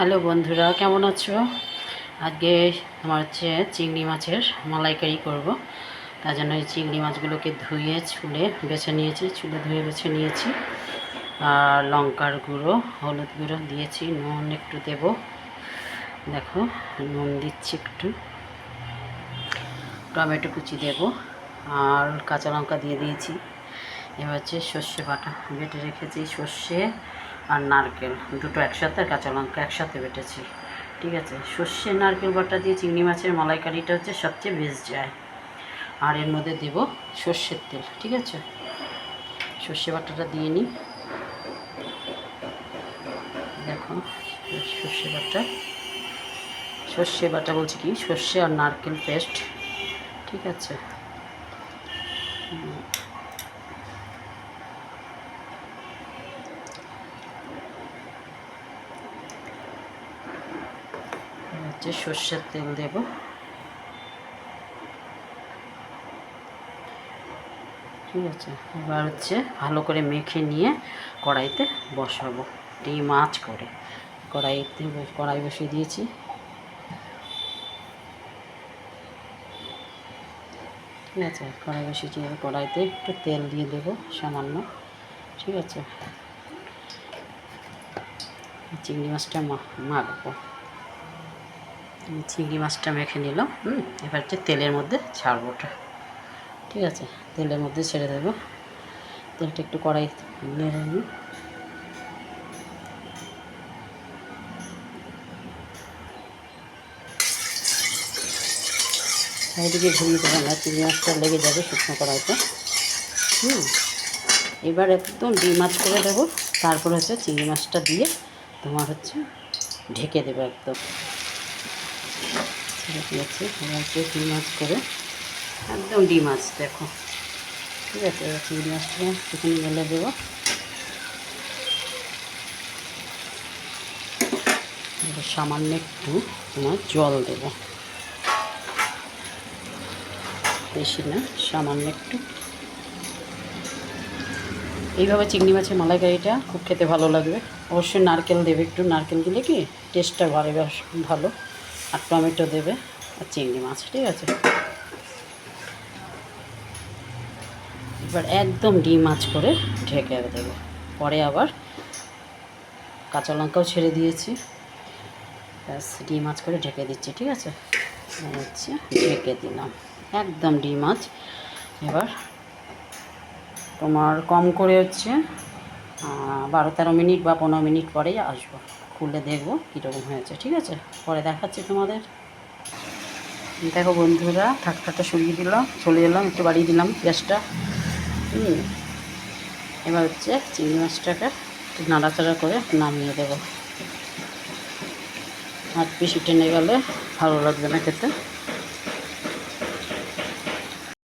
Hello বন্ধুরা, কেমন আছো? আজকে আমার হচ্ছে চিংড়ি মাছের মালাইকারি করব। তার জন্য এই চিংড়ি মাছগুলোকে ধুয়ে ছুলে বেছে নিয়েছি, ধুয়ে বেছে নিয়েছি। আর লঙ্কার গুঁড়ো, হলুদ গুঁড়ো দিয়েছি, নুন একটু দেব। দেখো, নুন দিচ্ছি একটু, টমেটো কুচি দেব, আর কাঁচা লঙ্কা দিয়ে দিয়েছি। এবার হচ্ছে সর্ষে বাটা বেটে রেখেছি, সর্ষে আর নারকেল দুটো একসাথে, আর কাঁচা লঙ্কা একসাথে বেটেছি। ঠিক আছে, সর্ষে নারকেল বাটা দিয়ে চিংড়ি মাছের মালাইকারিটা হচ্ছে সবচেয়ে বেস্ট যায়। আর এর মধ্যে দেব সর্ষের তেল। ঠিক আছে, সর্ষে বাটাটা দিয়ে নিই। দেখো, সর্ষে বাটা বলছি কি, সর্ষে আর নারকেল পেস্ট। ঠিক আছে, হচ্ছে সর্ষের তেল দেব। ঠিক আছে, এবার হচ্ছে ভালো করে মেখে নিয়ে কড়াইতে বসাবো, মাছ করে কড়াই বসিয়ে দিয়েছি। ঠিক আছে, কড়াই বসিয়েছি, কড়াইতে একটু তেল দিয়ে দেবো সামান্য। ঠিক আছে, চিংড়ি মাছটা মাখবো। চিংড়ি মাছটা মেখে নিলাম। এবার হচ্ছে তেলের মধ্যে ছাড়বো ওটা। ঠিক আছে, তেলের মধ্যে ছেড়ে দেবো। তেলটা একটু কড়াই নেড়ে নিই। চারিদিকে ঘুরিয়ে দেবে না, চিংড়ি মাছটা লেগে যাবে শুকনো কড়াইতে। এবার একদম মাছ করে দেবো। তারপর হচ্ছে চিংড়ি মাছটা দিয়ে তোমার হচ্ছে ঢেকে দেবো একদম। দিয়েছি, এবার হচ্ছে মাছ করে একদম মাছ। দেখো, ঠিক আছে, এবার চিংড়ি মাছটা চিকেন মেলে দেবো। এবার সামান্য একটু তোমার জল দেবো, বেশি না, সামান্য একটু। এইভাবে চিংড়ি মাছের মালাইকারিটা খুব খেতে ভালো লাগবে। অবশ্যই নারকেল দেবে, একটু নারকেল দিলে কি টেস্টটা বাড়বে ভালো। আর টমেটো দেবে আর চিংড়ি মাছ। ঠিক আছে, এবার একদম মাছ করে ঢেকে দেবো। পরে আবার কাঁচা লঙ্কাও ছেড়ে দিয়েছি, ব্যাস মাছ করে ঢেকে দিচ্ছি। ঠিক আছে, হচ্ছে ঢেকে দিলাম একদম মাছ। এবার তোমার কম করে হচ্ছে 12-13 মিনিট বা 15 মিনিট পরেই আসবো, খুলে দেখবো কীরকম হয়েছে। ঠিক আছে, পরে দেখাচ্ছি তোমাদের। দেখো বন্ধুরা, ঢাকনাটা সরিয়ে দিলাম, চলে এলাম, একটু বাড়িয়ে দিলাম গ্যাসটা। এবার হচ্ছে চিংড়ি মাছটাকে একটু নাড়াচাড়া করে নামিয়ে দেবো। আর বেশি টেনে গেলে ভালো লাগবে না খেতে।